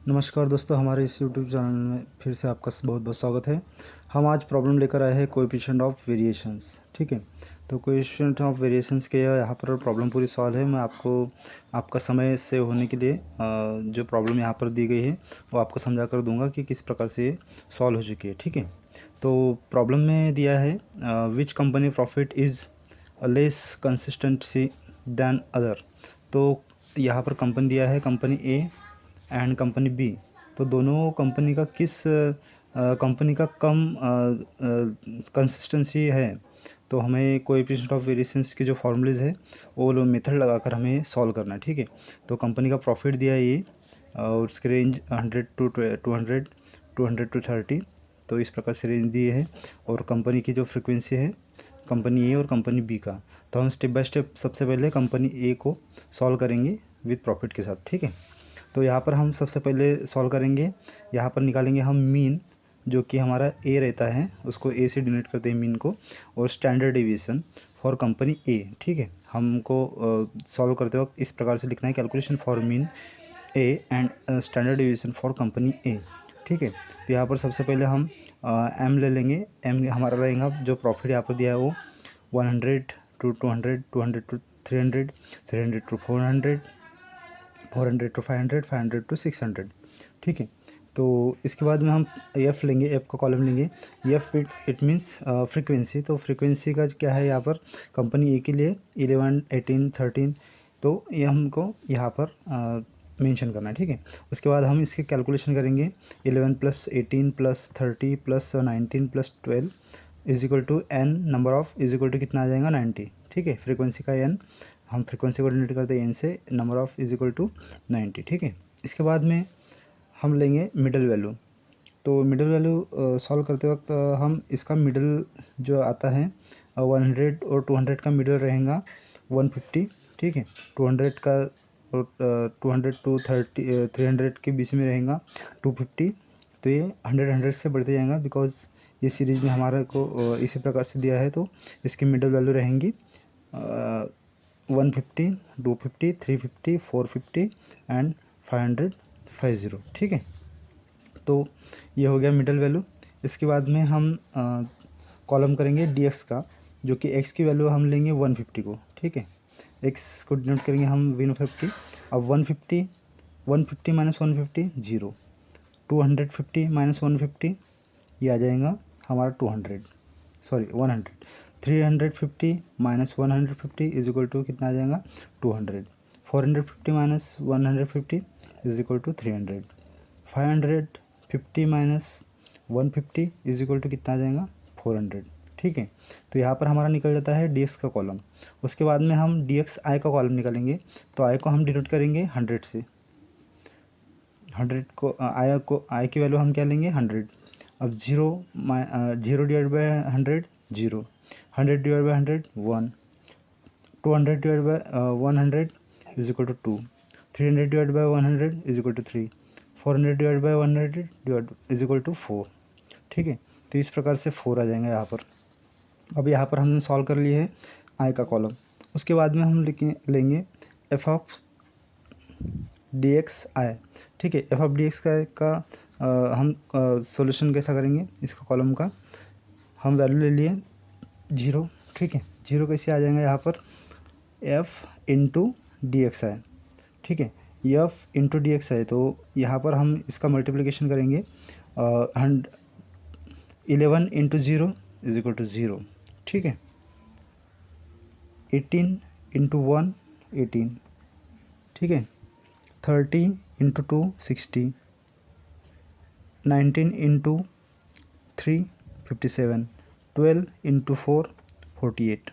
नमस्कार दोस्तों, हमारे इस यूट्यूब चैनल में फिर से आपका बहुत बहुत स्वागत है। हम आज प्रॉब्लम लेकर आए हैं कोएफिशिएंट ऑफ वेरिएशंस। ठीक है, तो कोएफिशिएंट ऑफ वेरिएशंस के यहाँ पर प्रॉब्लम पूरी सॉल्व है। मैं आपको आपका समय सेव होने के लिए जो प्रॉब्लम यहाँ पर दी गई है वो आपको समझा कर दूंगा कि किस प्रकार से ये सॉल्व हो चुकी है। ठीक है, तो प्रॉब्लम में दिया है which company profit is less consistency than other. तो यहाँ पर कंपनी दिया है company A and company B. तो दोनों कंपनी का किस कंपनी का कम कंसिस्टेंसी है, तो हमें कोएफिशिएंट ऑफ वेरिएशंस की जो फॉर्मूलेज है वो मेथड लगाकर हमें सॉल्व करना है। ठीक है, तो कंपनी का प्रॉफिट दिया है ये और उसकी रेंज 100 to 200, 200 to 30, तो इस प्रकार से रेंज दिए है। और कंपनी की जो फ्रीक्वेंसी है कंपनी ए और कंपनी बी का, तो हम स्टेप बाय स्टेप सबसे पहले कंपनी ए को सॉल्व करेंगे विथ प्रॉफिट के साथ। ठीक है, तो यहाँ पर हम सबसे पहले सॉल्व करेंगे, यहाँ पर निकालेंगे हम मीन, जो कि हमारा ए रहता है, उसको ए से डिनोट करते हैं मीन को, और standard deviation for company A. ठीक है, हमको सॉल्व करते वक्त इस प्रकार से लिखना है, calculation for mean A and standard deviation for company A. ठीक है, तो यहाँ पर सबसे पहले हम एम ले लेंगे। एम हमारा रहेगा, जो प्रॉफिट यहाँ पर दिया है वो 100 to 200, 200 to 300, 300 to 400, 400 to 500, 500 to 600। ठीक है, तो इसके बाद में हम एफ़ लेंगे, एफ़ का कॉलम लेंगे। F it means frequency. तो फ्रीक्वेंसी का क्या है यहाँ पर कंपनी ए के लिए 11, 18, 13, तो ये हमको यहाँ पर मेंशन करना है। ठीक है, उसके बाद हम इसके कैलकुलेशन करेंगे। 11 + 18 + 30 + 19 + 12 is equal to N number of, is equal to कितना आ जाएगा 90। ठीक है, फ्रीक्वेंसी का एन, हम फ्रीक्वेंसी को डिनोट करते हैं एन से, number of is equal to 90। ठीक है, इसके बाद में हम लेंगे मिडल वैल्यू। तो मिडल वैल्यू सॉल्व करते वक्त हम इसका मिडल जो आता है 100 और 200 का मिडल रहेगा 150। ठीक है, 200 का और 200 to 300 के बीच में रहेगा 250। तो ये 100 से बढ़ते जाएगा, बिकॉज ये सीरीज में हमारे को इसी प्रकार से दिया है। तो इसकी मिडल वैल्यू रहेंगी 150, 250, 350, 450 एंड 550। ठीक है, तो ये हो गया मिडल वैल्यू। इसके बाद में हम कॉलम करेंगे डी एक्स का, जो कि एक्स की वैल्यू हम लेंगे 150 को। ठीक है, एक्स को डिनोट करेंगे हम 150। अब 150, 150 - 150 0, 250 - 150 ये आ जाएगा हमारा 200, सॉरी 100। 350 - 150 इज इक्वल टू कितना आ जाएगा 200। 450 - 150 is equal to 300। 550 - 150 is equal to कितना आ जाएगा 400। ठीक है, तो यहाँ पर हमारा निकल जाता है डी एक्स का कॉलम। उसके बाद में हम डी एक्स आई का कॉलम निकालेंगे। तो आई को हम डिनोट करेंगे 100 से। 100 को आई की वैल्यू हम क्या लेंगे 100। अब 0 divide by 100 0, 100 divide by 100 1, 200 divide by 100 is equal to 2, 300 divide by 100 is equal to 3, 400 divide by 100 divide is equal to 4। ठीक है, तो इस प्रकार से 4 आ जाएंगे यहाँ पर। अब यहाँ पर हमने सॉल्व कर लिए है आई का कॉलम। उसके बाद में हम लेंगे एफ ऑफ डी एक्स आई। ठीक है, एफ ऑफ डी एक्स का हम सॉल्यूशन कैसा करेंगे इसका कॉलम का, हम वैल्यू ले लिए 0। ठीक है, 0 कैसे आ जाएगा यहाँ पर एफ इंटू डी एक्स आई। ठीक है, एफ इंटू डी एक्स आई, तो यहाँ पर हम इसका मल्टीप्लिकेशन करेंगे 11 इंटू 0 इज इक्वल टू 0। ठीक है, 18 इंटू 1 18। ठीक है, 30 इंटू 2 60, 19 इंटू 3 57, 12 इंटू 4 48।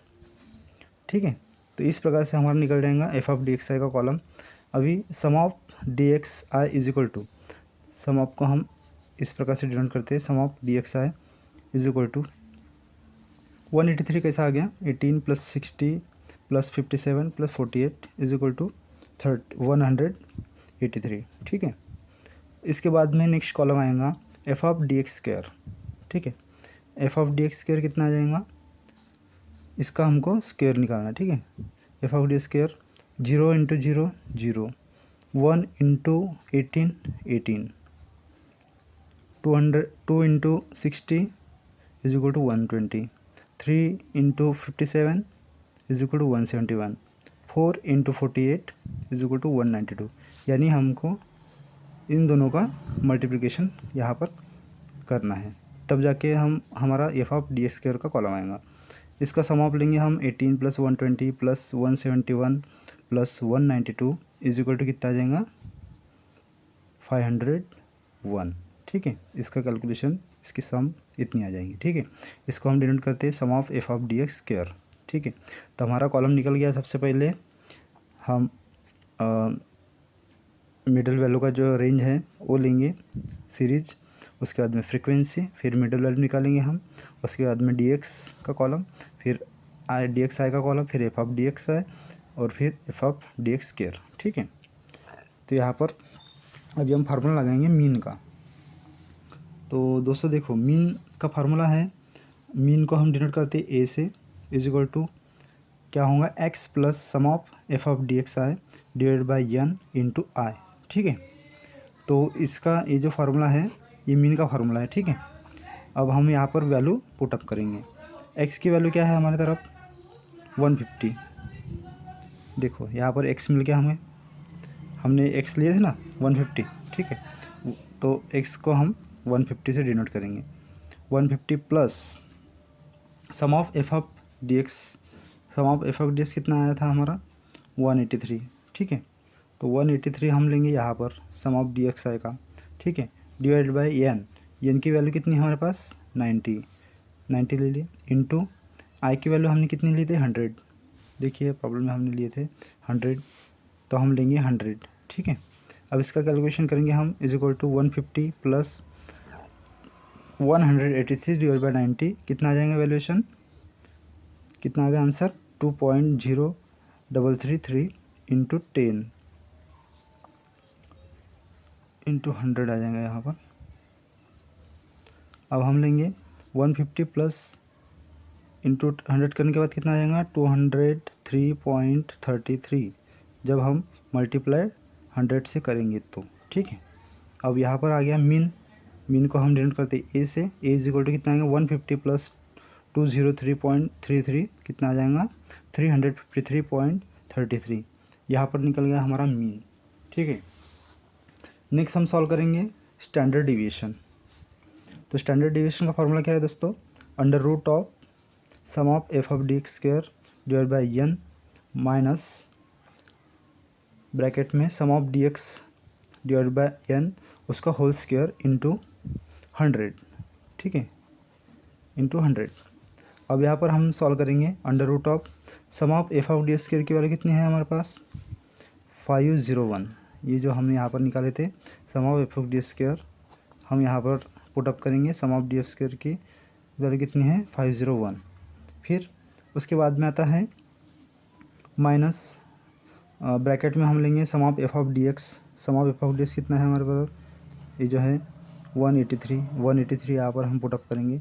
ठीक है, तो इस प्रकार से हमारा निकल जाएगा F of D X I का कॉलम। अभी sum of D X I is equal to, sum of को हम इस प्रकार से डिनोट करते हैं, sum of D X I is equal to 183 कैसा आ गया 18 + 60 + 57 + 48 इज इक्वल टू 183। ठीक है, इसके बाद में नेक्स्ट कॉलम आएगा F of D X square. ठीक है, F of D X square कितना आ जाएगा, इसका हमको स्क्वायर निकालना है। ठीक है, F of D square 0 into 0 0, 1 into 18 18, 2 into 60 is equal to 120, 3 into 57 is equal to 171, 4 into 48 is equal to 192। यानी हमको इन दोनों का मल्टीप्लिकेशन यहाँ पर करना है, तब जाके हमारा F of D X square का कॉलम आएगा। इसका सम ऑफ लेंगे हम 18 plus 120 plus 171 plus 192 is equal to कितना आ जाएगा 501। ठीक है, इसका कैलकुलेशन, इसकी सम इतनी आ जाएगी। ठीक है, इसको हम डिनोट करते हैं sum of F of D X square. ठीक है, तो हमारा कॉलम निकल गया। सबसे पहले हम मिडल वैल्यू का जो रेंज है वो लेंगे सीरीज, उसके बाद में फ्रीक्वेंसी, फिर मिडल वैल्यू निकालेंगे हम, उसके बाद में डी एक्स का कॉलम, फिर आई डी एक्स आई का कॉलम, फिर एफ ऑफ डी एक्स आई और फिर F of D X square. ठीक है, तो यहाँ पर अभी हम फार्मूला लगाएंगे मीन का। तो दोस्तों देखो, मीन का फार्मूला है, मीन को हम डिनोट करते हैं ए से, इज इक्वल टू क्या होगा X plus sum of F of D X I divide by N into I. ठीक है, तो इसका ये जो फार्मूला है ये मीन का फार्मूला है। ठीक है, अब हम यहाँ पर वैल्यू पुट अप करेंगे। एक्स की वैल्यू क्या है हमारी तरफ 150। देखो यहाँ पर एक्स मिल गया हमें, हमने एक्स लिए थे ना 150। ठीक है, तो एक्स को हम 150 से डिनोट करेंगे। 150 plus sum of F of D X, sum of F of D X कितना आया था हमारा 183। ठीक है, तो 183 हम लेंगे यहाँ पर सम ऑफ डी एक्स आई का। ठीक है, डिवाइड बाई एन, एन की वैल्यू कितनी है हमारे पास 90 ले लिए, इंटू आई की वैल्यू हमने कितनी ली थी 100। देखिए प्रॉब्लम में हमने लिए थे 100, तो हम लेंगे 100। ठीक है, अब इसका कैलकुलेशन करेंगे हम, is equal to 150 plus 183 divide by 90, कितना आ जाएगा वैल्यूएशन, कितना आ गया आंसर 2.0333 इंटू 10 इंटू 100 आ जाएगा यहाँ पर। अब हम लेंगे 150 प्लस इंटू 100 करने के बाद कितना आ जाएगा 203.33, जब हम मल्टीप्लाई 100 से करेंगे तो। ठीक है, अब यहाँ पर आ गया मीन, मीन को हम डिनोट करते हैं ए से, ए इज इक्वल टू कितना आएगा 150 प्लस 203.33, कितना आ जाएगा 353.33। यहाँ पर निकल गया हमारा मीन। ठीक है, नेक्स्ट हम सॉल्व करेंगे स्टैंडर्ड डिविएशन। तो स्टैंडर्ड डिविएशन का फॉर्मूला क्या है दोस्तों, under root of sum of F of D X square divide by N minus bracket में sum of D X divide by N उसका होल स्क्वायर इंटू 100। ठीक है, इंटू 100। अब यहाँ पर हम सॉल्व करेंगे under root of sum of F of D X square की वैल्यू कितनी है हमारे पास 501। ये जो हमने यहाँ पर निकाले थे sum of F of D X square, हम यहाँ पर पुट अप करेंगे, sum of D X square की वैल्यू कितनी है 501। फिर उसके बाद में आता है माइनस ब्रैकेट में हम लेंगे sum of F of D X, sum of F of D X कितना है हमारे पास, ये जो है 183 यहाँ पर हम पुट अप करेंगे,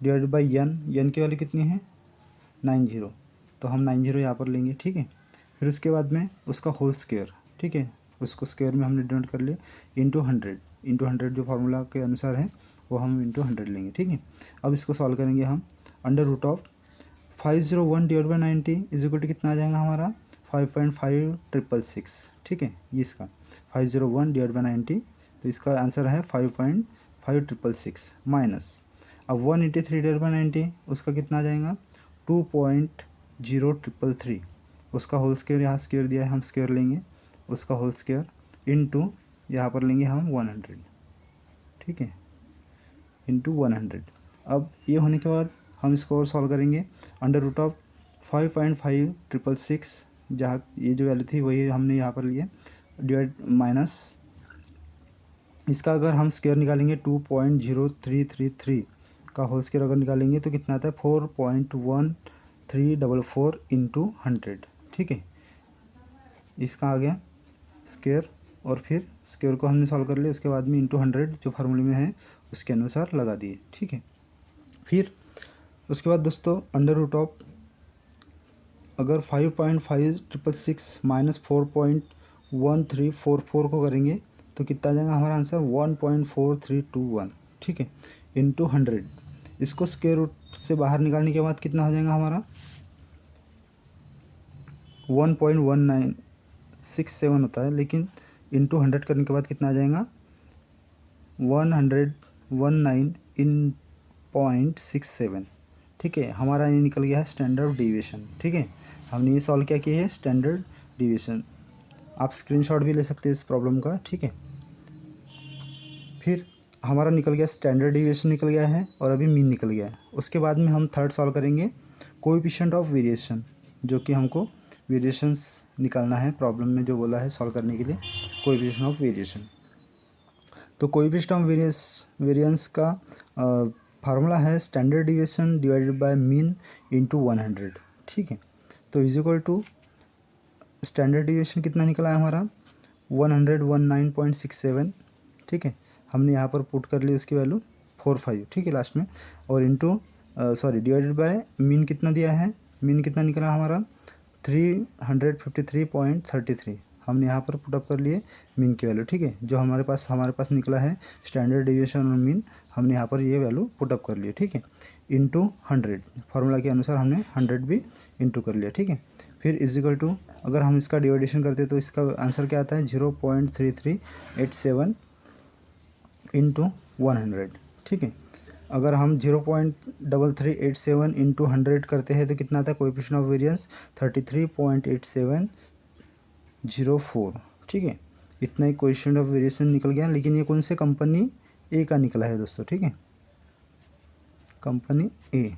डिवाइड बाई एन की वैल्यू कितनी है 90, तो हम 90 यहाँ पर लेंगे। ठीक है, फिर उसके बाद में उसका होल स्क्वायर। ठीक है, उसको स्क्वायर में हमने डिनोट कर लिया इंटू 100 जो फार्मूला के अनुसार है वो हम इंटू 100 लेंगे। ठीक है, अब इसको सॉल्व करेंगे हम, under root of 501 divide by 90 is equal to कितना आ जाएगा हमारा 5.5666। ठीक है, ये इसका 501 डिवाइड बाई 90, तो इसका आंसर है 5.5666 माइनस, अब 183 डिवाइड बाई 90 उसका कितना आ जाएगा 2.0333, उसका होल स्क्वायर यहाँ स्क्वायर दिया है हम स्क्वायर लेंगे, उसका होल स्क्वायर इंटू यहाँ पर लेंगे हम 100। ठीक है, इंटू 100। अब ये होने के बाद हम इसको और सॉल्व करेंगे, अंडर रूट ऑफ 5.5666, जहाँ ये जो वैल्यू थी वही हमने यहाँ पर लिए, डिवाइड माइनस इसका अगर हम स्क्वायर निकालेंगे 2.0333 का होल स्क्वायर अगर निकालेंगे तो कितना आता है 4.1344 इंटू 100। ठीक है, इसका आ गया स्क्वायर और फिर स्क्वायर को हमने सॉल्व कर लिया, उसके बाद में इंटू 100 जो फार्मूले में है उसके अनुसार लगा दिए। ठीक है, फिर उसके बाद दोस्तों अंडर रूट ऑफ अगर 5.5666 माइनस 4.1344 1344 को करेंगे तो कितना आ जाएगा हमारा आंसर 1.4321, ठीक है, इंटू 100। इसको स्क्वायर रूट से बाहर निकालने के बाद कितना हो जाएगा हमारा 1.1967 होता है, लेकिन इंटू 100 करने के बाद कितना आ जाएगा 119.67, ठीक है। हमारा ये निकल गया है स्टैंडर्ड डिविएशन, ठीक है। हमने ये सॉल्व क्या किया है स्टैंडर्ड डिविएशन। आप स्क्रीनशॉट भी ले सकते हैं इस प्रॉब्लम का, ठीक है। फिर हमारा निकल गया स्टैंडर्ड डिविएशन निकल गया है और अभी मीन निकल गया है। उसके बाद में हम थर्ड सॉल्व करेंगे कोएफिशिएंट ऑफ वेरिएशन, जो कि हमको वेरिएशंस निकालना है प्रॉब्लम में जो बोला है सॉल्व करने के लिए कोएफिशिएंट ऑफ वेरिएशन। तो कोएफिशिएंट ऑफ वेरिएंस का फार्मूला है standard deviation divided by mean into 100, ठीक है। तो is equal to standard deviation कितना निकला है हमारा 119.67, ठीक है। हमने यहाँ पर पुट कर ली उसकी वैल्यू 45, ठीक है लास्ट में, और इंटू डिवाइडेड बाय मीन कितना दिया है, मीन कितना निकला हमारा 353.33, हमने यहाँ पर पुटअप कर लिए मीन की वैल्यू, ठीक है। जो हमारे पास निकला है स्टैंडर्ड डिविएशन और मीन, हमने यहाँ पर ये वैल्यू पुटअप कर लिए, ठीक है, इंटू 100। फार्मूला के अनुसार हमने 100 भी इंटू कर लिया, ठीक है। फिर इज इक्वल टू अगर हम इसका डिवाइडेशन करते तो इसका आंसर क्या आता है 0.3387 इंटू 100, ठीक है। अगर हम 0.3387 इंटू 100 करते हैं तो कितना आता है कोएफिशिएंट ऑफ वेरिएंस 33.8704, ठीक है। इतना ही कोएफिशिएंट ऑफ वेरिएशन निकल गया, लेकिन ये कौन से कंपनी ए का निकला है दोस्तों, ठीक है, कंपनी ए।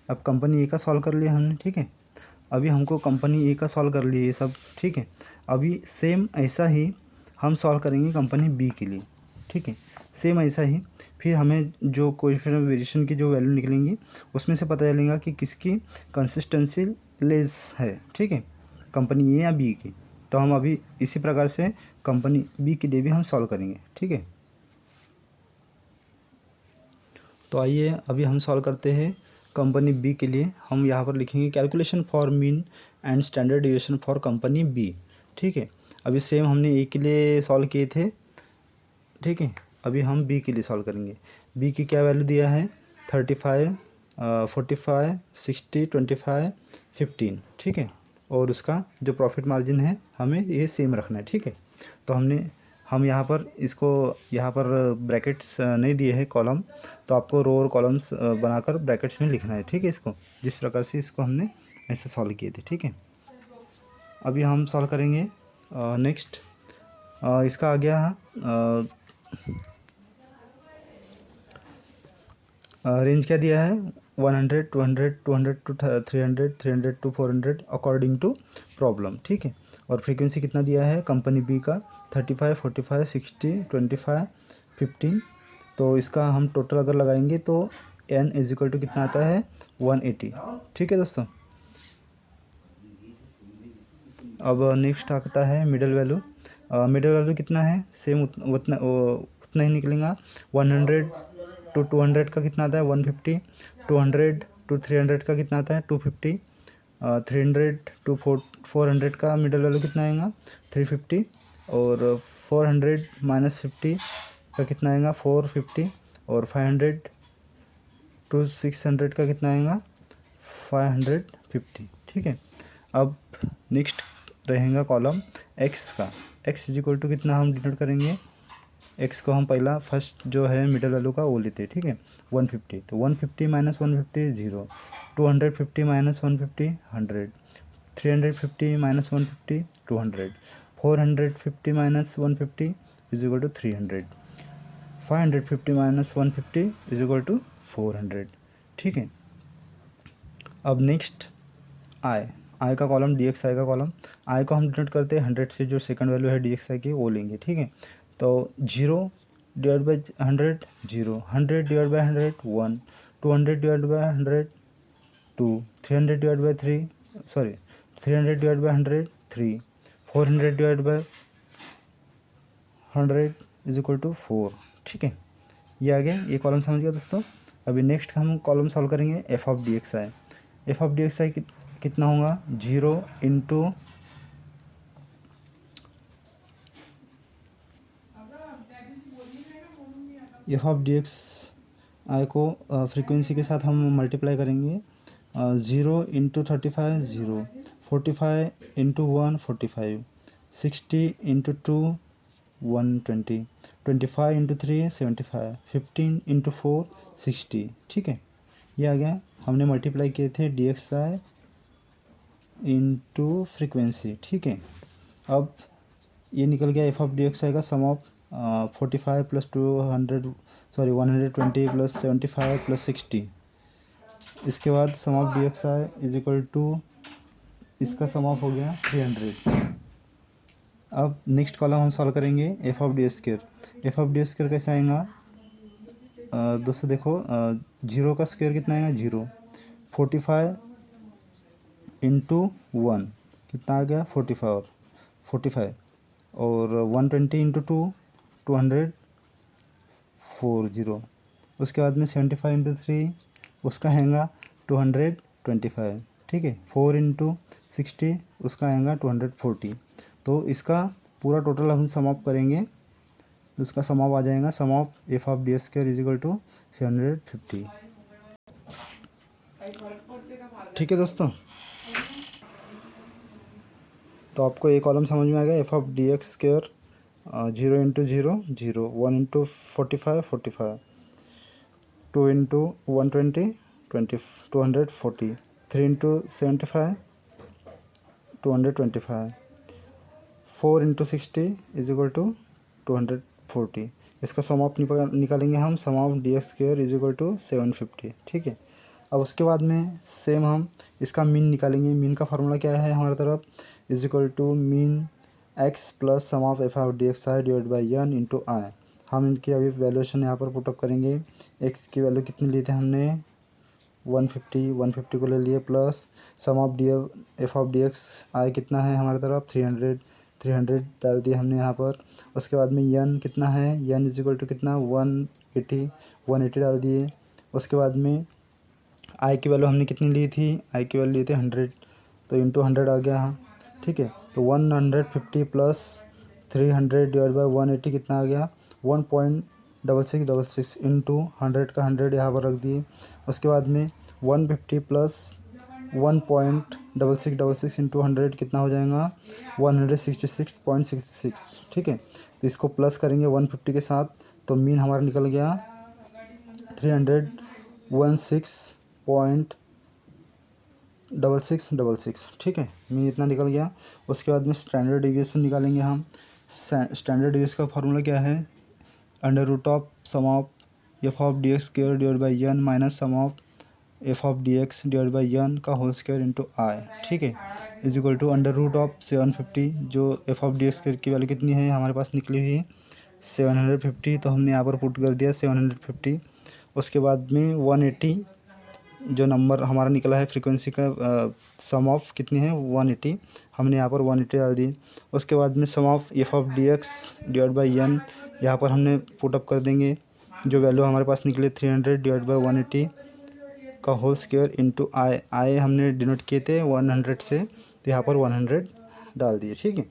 अब कंपनी ए का सॉल्व कर लिया हमने, ठीक है। अभी हमको कंपनी ए का सॉल्व कर लिए ये सब, ठीक है। अभी सेम ऐसा ही हम सॉल्व करेंगे कंपनी बी के लिए, ठीक है, सेम ऐसा ही। फिर हमें जो कोएफिशिएंट ऑफ वेरिएशन की जो वैल्यू निकलेंगी उसमें से पता चलेगा कि किसकी कंसिस्टेंसी लेस है, ठीक है, कंपनी ए या बी की। तो हम अभी इसी प्रकार से कंपनी बी के लिए भी हम सॉल्व करेंगे, ठीक है। तो आइए अभी हम सॉल्व करते हैं कंपनी बी के लिए। हम यहाँ पर लिखेंगे calculation for mean and standard deviation for company B, ठीक है। अभी सेम हमने ए के लिए सॉल्व किए थे, ठीक है। अभी हम बी के लिए सॉल्व करेंगे। बी की क्या वैल्यू दिया है 35, 45, 60, 25, 15, ठीक है। और उसका जो प्रॉफिट मार्जिन है हमें ये सेम रखना है, ठीक है। तो हम यहाँ पर इसको यहाँ पर ब्रैकेट्स नहीं दिए हैं कॉलम, तो आपको रो और कॉलम्स बनाकर ब्रैकेट्स में लिखना है, ठीक है। इसको जिस प्रकार से इसको हमने ऐसे सॉल्व किए थे, ठीक है। अभी हम सॉल्व करेंगे नेक्स्ट इसका आ गया रेंज क्या दिया है 100, 200, 200 to 300, 300 to 400 according to problem, ठीक है। और फ्रीक्वेंसी कितना दिया है कंपनी बी का 35, 45, 60, 25, 15। तो इसका हम टोटल अगर लगाएंगे तो n इज इक्वल टू कितना आता है 180, ठीक है दोस्तों। अब नेक्स्ट आता है मिडल वैल्यू। मिडल वैल्यू कितना है सेम उतना ही निकलेगा। 100 to 200 का कितना आता है 150, 200 to 300 का कितना आता है 250, 300 to 400 का मिडल वैल्यू कितना आएगा 350, और 400 माइनस 50 का कितना आएगा 450, और 500 to 600 का कितना आएगा 550, ठीक है। अब नेक्स्ट रहेगा कॉलम एक्स का। एक्स इज इक्वल टू कितना हम डिनोट करेंगे, एक्स को हम पहला फर्स्ट जो है मिडल वैल्यू का वो लेते हैं, ठीक है 150। तो 150 minus 150 0, 250 minus 150 100, 350 minus 150 200, 450 minus 150 is equal to 300, 550 minus 150 is equal to 400, ठीक है। अब नेक्स्ट आई का कॉलम डी एक्स आई का कॉलम। आई को हम डिनोट करते हैं 100 से, जो सेकंड वैल्यू है डी एक्स आई की वो लेंगे, ठीक है। तो 0 divide by 100 0, 100 divide by 100 1, 200 divide by 100 2, 300 divide by 300 divide by 100 3, 400 divide by 100 is equal to 4, ठीक है। ये आ गया, ये कॉलम समझ गया दोस्तों। अभी नेक्स्ट हम कॉलम सॉल्व करेंगे F of D X I. F of D X I कितना होगा 0 into F of D X I को फ्रीक्वेंसी के साथ हम मल्टीप्लाई करेंगे। 0 into 35 0, 45 into 1 45, 60 into 2 120, 25 into 3 75, 15 into 4 60। ठीक है, ये आ गया। हमने मल्टीप्लाई किए थे D X I into frequency. ठीक है, अब ये निकल गया F of D X I का sum of 45 plus 120 plus 75 plus 60। इसके बाद sum of D X I is equal to, इसका सम ऑफ हो गया 300। अब नेक्स्ट कॉलम हम सॉल्व करेंगे F of D square. F of D square कैसे आएगा दोस्तों, देखो जीरो का स्क्वायर कितना आएगा 0, 45 इंटू 1 कितना आ गया 45 और 120 इंटू 2 240। उसके बाद में 75 इंटू 3 उसका आएगा 225। ठीक है, 4 इंटू 60 उसका आएगा 240। तो इसका पूरा टोटल हम सम ऑफ करेंगे तो उसका सम ऑफ आ जाएगा, sum of F of D square is equal to 750। ठीक है दोस्तों, तो आपको एक कॉलम समझ में आ गया F of D X square. 0 into 0 0, 1 into 45 45, 2 into 120 240, 3 into 75 225, 4 into 60 is equal to 240। इसका सम ऑफ निकालेंगे हम, sum of D X square is equal to 750। ठीक है, अब उसके बाद में सेम हम इसका मीन निकालेंगे। मीन का फार्मूला क्या है हमारी तरफ, is equal to mean X plus sum of F of D X I divide by N into I. हम इनकी अभी वैल्यूएशन यहाँ पर पुटअप करेंगे। एक्स की वैल्यू कितनी ली थी हमने 150 को ले लिए, plus sum of D F of D X I कितना है हमारी तरफ 300 डाल दिए हमने यहाँ पर। उसके बाद में यन कितना है, यन इज इक्वल टू कितना 180 डाल दिए। उसके बाद में आई की वैल्यू हमने कितनी ली थी, आई की वैल्यू ली थी 100, तो इंटू 100 आ गया। हाँ ठीक है, तो 150 प्लस 300 डिवाइड बाई 180 कितना आ गया 1.6666 इंटू 100 का 100 यहाँ पर रख दिए। उसके बाद में 150 प्लस 1.6666 इंटू 100 कितना हो जाएगा 166.66। ठीक है, तो इसको प्लस करेंगे 150 के साथ, तो मीन हमारा निकल गया 316.6666। ठीक है, मीन इतना निकल गया। उसके बाद में स्टैंडर्ड डिविएशन निकालेंगे हम। स्टैंडर्ड डिविएशन का फार्मूला क्या है, under root of sum of F of D X square divide by N minus sum of F of D X divide by N का होल स्क्वायर इंटू आई। ठीक है, is equal to under root of 750, जो F of D X square की value कितनी है हमारे पास निकली हुई है 750, तो हमने यहाँ पर पुट कर दिया 750। उसके बाद में 180 जो नंबर हमारा निकला है फ्रीक्वेंसी का सम ऑफ कितनी है 180, हमने यहाँ पर 180 डाल दी। उसके बाद में sum of F of D X divide by N यहाँ पर हमने पुटअप कर देंगे, जो वैल्यू हमारे पास निकले 300 डिवाइड बाई 180 का होल स्क्वायर इंटू आई हमने डिनोट किए थे 100 से, तो यहाँ पर 100 डाल दिए। ठीक है,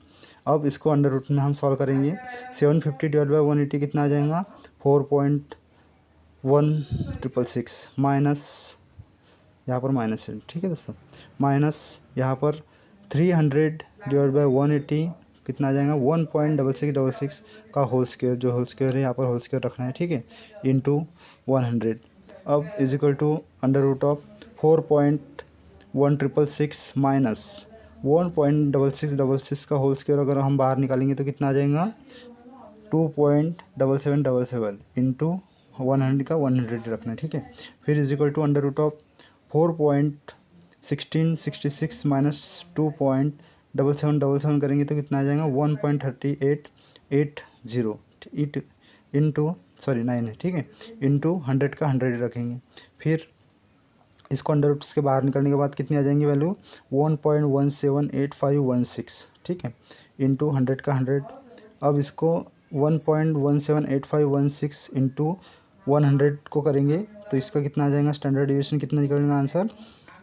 अब इसको अंडर रूट में हम सॉल्व करेंगे। 750 डिवाइड बाई 180 कितना आ जाएगा 4.1666 माइनस यहाँ पर माइनस है। ठीक है दोस्तों, माइनस यहाँ पर 300 डिवाइड बाई 180 कितना आ जाएगा 1.6666 का होल स्क्वायर, जो होल स्क्वायर है यहाँ पर होल स्क्वायर रखना है। ठीक है, इंटू 100। अब is equal to under root of 4.1666 minus 1.6666 का होल स्क्वायर अगर हम बाहर निकालेंगे तो कितना आ जाएगा 2.7777 इंटू 100 का 100 रखना है। ठीक है, फिर is equal to under root of 4.1666 minus 2.7777 करेंगे तो कितना आ जाएगा 1.3880 इंटू 9 है। ठीक है, इंटू 100 का 100 रखेंगे। फिर इसको अंडर रूट के बाहर निकलने के बाद कितनी आ जाएंगी वैल्यू 1.178516। ठीक है, इंटू 100 का 100। अब इसको 1.178516 इंटू 100 को करेंगे तो इसका कितना आ जाएगा स्टैंडर्ड डिविएशन कितना निकलेगा आंसर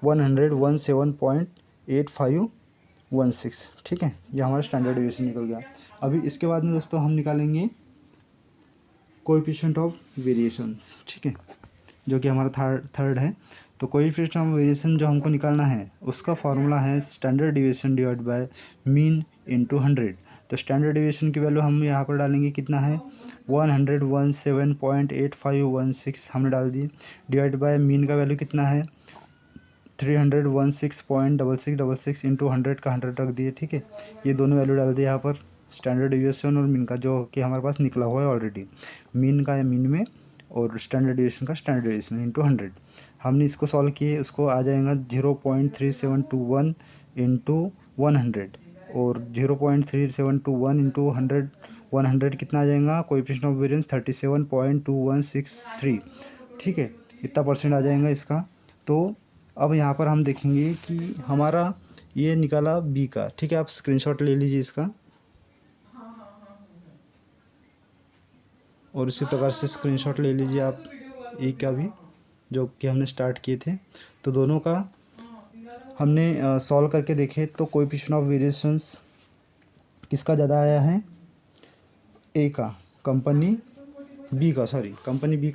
117.8516। ठीक है, ये हमारा स्टैंडर्ड डिविएशन निकल गया। अभी इसके बाद में दोस्तों हम निकालेंगे कोएफिशिएंट ऑफ वेरिएशंस, ठीक है, जो कि हमारा थर्ड है। तो कोएफिशिएंट ऑफ वेरिएशन जो हमको निकालना है उसका फॉर्मूला है standard deviation divide by mean into 100। तो स्टैंडर्ड डिविएशन की वैल्यू हम यहाँ पर डालेंगे, कितना है 117.8516 हमने डाल दी, डिवाइड बाय मीन का वैल्यू कितना है 316.6666 इंटू 100 का 100 रख दिए, ठीक है। ये दोनों वैल्यू डाल दिए यहाँ पर, स्टैंडर्ड डिविएशन और मीन का, जो कि हमारे पास निकला हुआ है ऑलरेडी, मीन का है मीन में और स्टैंडर्ड डिविएशन का स्टैंडर्ड डिविएशन इंटू 100। हमने इसको सॉल्व किए, उसको आ जाएगा 0.3721 इंटू 100 और 0.3721 इंटू 100 कितना आ जाएगा, कोएफिशिएंट ऑफ वेरिएंस 37.2163, ठीक है, इतना परसेंट आ जाएगा इसका। तो अब यहाँ पर हम देखेंगे कि हमारा ये निकाला बी का, ठीक है, आप स्क्रीनशॉट ले लीजिए इसका, और इसी प्रकार से स्क्रीनशॉट ले लीजिए आप ए का भी, जो कि हमने स्टार्ट किए थे। तो दोनों का हमने सॉल्व करके देखे तो कोएफिशिएंट ऑफ वेरिएशंस किसका ज़्यादा आया है, ए का, कंपनी बी का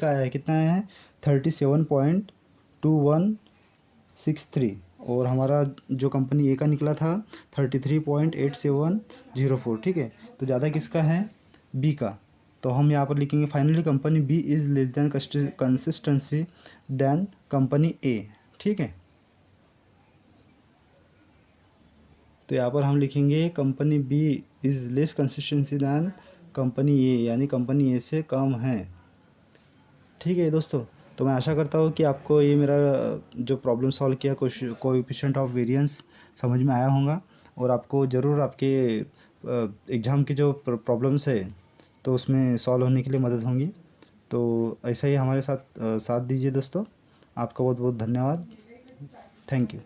आया है, कितना आया है 37.2163, और हमारा जो कंपनी ए का निकला था 33.8704, ठीक है। तो ज़्यादा किसका है, बी का। तो हम यहाँ पर लिखेंगे finally company B is less than consistency than company A, ठीक है। तो यहाँ पर हम लिखेंगे company B is less consistency than company A, यानी कंपनी ए से कम है, ठीक है दोस्तों। तो मैं आशा करता हूँ कि आपको ये मेरा जो प्रॉब्लम सॉल्व किया कोएफिशिएंट ऑफ वेरिएंस समझ में आया होगा, और आपको ज़रूर आपके एग्ज़ाम की जो प्रॉब्लम्स है तो उसमें सॉल्व होने के लिए मदद होंगी। तो ऐसा ही हमारे साथ साथ दीजिए दोस्तों। आपका बहुत बहुत धन्यवाद। Thank you.